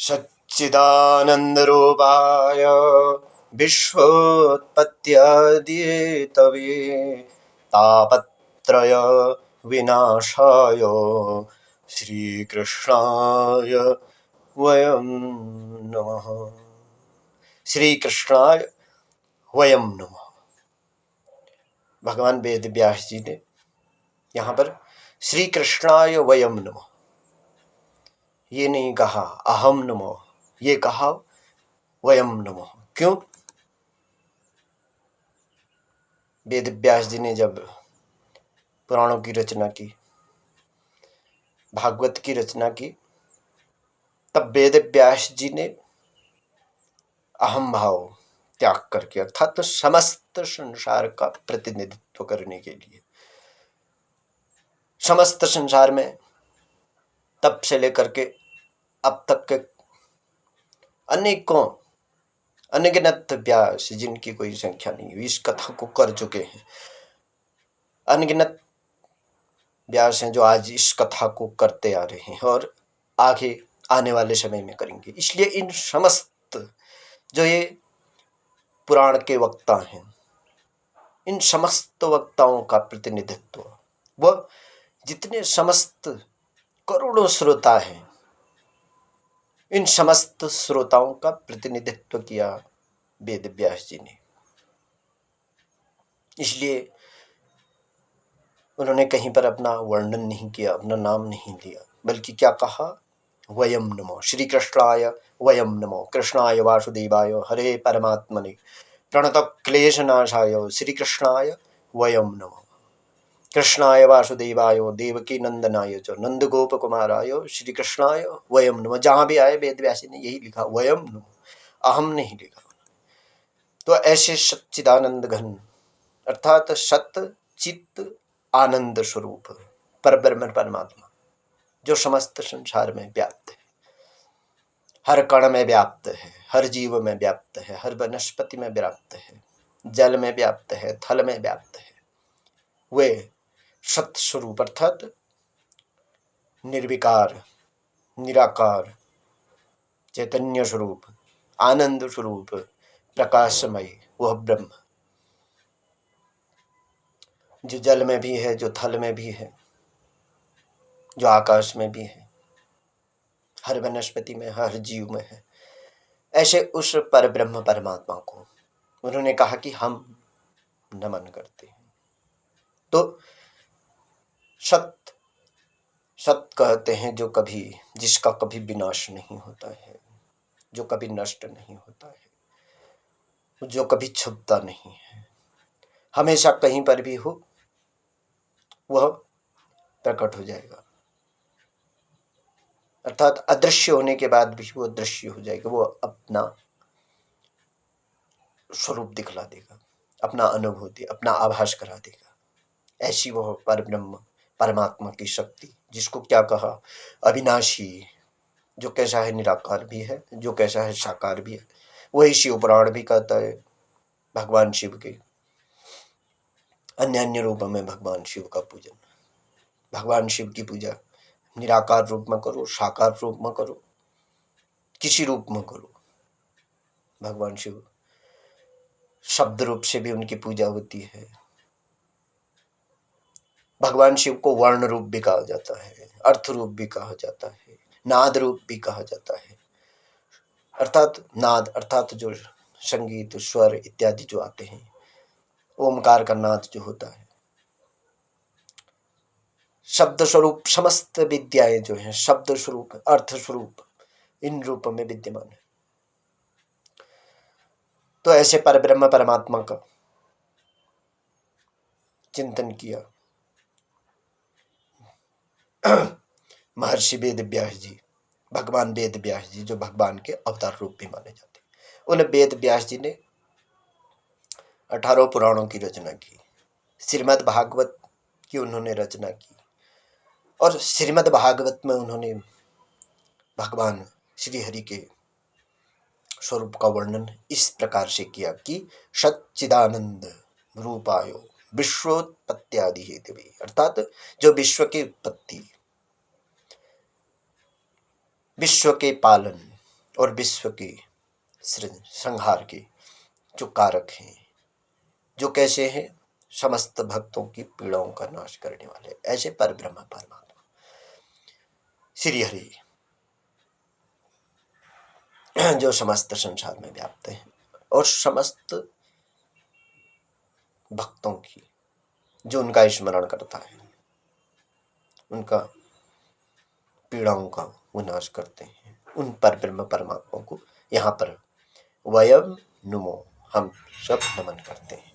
सच्चिदानन्दरूपाय विश्वोत्पत्त्यादिहेतवे तापत्रय विनाशाय श्रीकृष्णाय वयं नमः। श्रीकृष्णाय वयं नमः। भगवान वेद व्यास जी ने यहाँ पर श्री कृष्णाय वयम नमः ये नहीं कहा अहम नमः, ये कहा वयम नमः। क्यों? वेद व्यास जी ने जब पुराणों की रचना की, भागवत की रचना की, तब वेद व्यास जी ने अहम भाव त्याग करके, अर्थात तो समस्त संसार का प्रतिनिधित्व करने के लिए, समस्त संसार में तब से लेकर के अब तक के अनेकों अनगिनत व्यास जिनकी कोई संख्या नहीं हुई इस कथा को कर चुके हैं। अनगिनत व्यास हैं जो आज इस कथा को करते आ रहे हैं और आगे आने वाले समय में करेंगे। इसलिए इन समस्त जो ये पुराण के वक्ता हैं, इन समस्त वक्ताओं का प्रतिनिधित्व, वह जितने समस्त करोड़ों श्रोता हैं, इन समस्त श्रोताओं का प्रतिनिधित्व किया वेद व्यास जी ने। इसलिए उन्होंने कहीं पर अपना वर्णन नहीं किया, अपना नाम नहीं लिया, बल्कि क्या कहा? वयम नमो श्री कृष्णाय वयम नमो कृष्णाय वासुदेवाय हरे परमात्मने प्रणत क्लेशनाशाय श्री कृष्णाय वयम नमो कृष्णाय वासुदेवाय देवकी नंदनाय च नंद गोप कुमाराय श्री कृष्णाय वयम नमो। जहाँ भी आए वेद व्यास ने यही लिखा, वयम नमो, अहम नहीं लिखा। तो ऐसे सच्चिदानंद घन अर्थात सत्य चित्त आनंद स्वरूप परब्रह्म परमात्मा जो समस्त संसार में व्याप्त है, हर कण में व्याप्त है, हर जीव में व्याप्त है, हर वनस्पति में व्याप्त है, जल में व्याप्त है, थल में व्याप्त है, वे सत्य स्वरूप अर्थात निर्विकार निराकार चैतन्य स्वरूप आनंद स्वरूप प्रकाशमय वह ब्रह्म जो जल में भी है, जो थल में भी है, जो आकाश में भी है, हर वनस्पति में, हर जीव में है, ऐसे उस परब्रह्म परमात्मा को उन्होंने कहा कि हम नमन करते हैं। तो सत्य सत्य कहते हैं जो कभी, जिसका कभी विनाश नहीं होता है, जो कभी नष्ट नहीं होता है, जो कभी छुपता नहीं है, हमेशा कहीं पर भी हो वह प्रकट हो जाएगा, अर्थात अदृश्य होने के बाद भी वो दृश्य हो जाएगा, वो अपना स्वरूप दिखला देगा, अपना अनुभूति, अपना आभास करा देगा। ऐसी वह परब्रह्म परमात्मा की शक्ति, जिसको क्या कहा? अविनाशी, जो कैसा है निराकार भी है, जो कैसा है साकार भी है। वही शिव पुराण भी कहता है भगवान शिव के अन्य अन्य रूप में भगवान शिव का पूजन, भगवान शिव की पूजा निराकार रूप में करो, साकार रूप में करो, किसी रूप में करो, भगवान शिव शब्द रूप से भी उनकी पूजा होती है। भगवान शिव को वर्ण रूप भी कहा जाता है, अर्थ रूप भी कहा जाता है, नाद रूप भी कहा जाता है, अर्थात नाद अर्थात जो संगीत स्वर इत्यादि जो आते हैं, ओमकार का नाद जो होता है, शब्द स्वरूप समस्त विद्याएं जो हैं शब्द स्वरूप अर्थ स्वरूप इन रूप में विद्यमान है। तो ऐसे परब्रह्म परमात्मा का चिंतन किया महर्षि वेद व्यास जी, भगवान वेद व्यास जी जो भगवान के अवतार रूप भी माने जाते हैं। उन वेद व्यास जी ने 18 पुराणों की रचना की, श्रीमद् भागवत की उन्होंने रचना की और श्रीमद् भागवत में उन्होंने भगवान श्री हरि के स्वरूप का वर्णन इस प्रकार से किया कि सच्चिदानंद रूपायो विश्वोत्पत्त्यादि हेतवे, अर्थात जो विश्व की उत्पत्ति, विश्व के पालन, और विश्व की संहार की जो कारक हैं, जो कैसे हैं, समस्त भक्तों की पीड़ाओं का नाश करने वाले ऐसे परब्रह्म परमात्मा श्री हरि जो समस्त संसार में व्याप्त हैं और समस्त भक्तों की जो उनका स्मरण करता है उनका पीड़ाओं का वो नाश करते हैं। उन परब्रह्म परमात्मा को यहाँ पर वयम नुमो हम सब नमन करते हैं।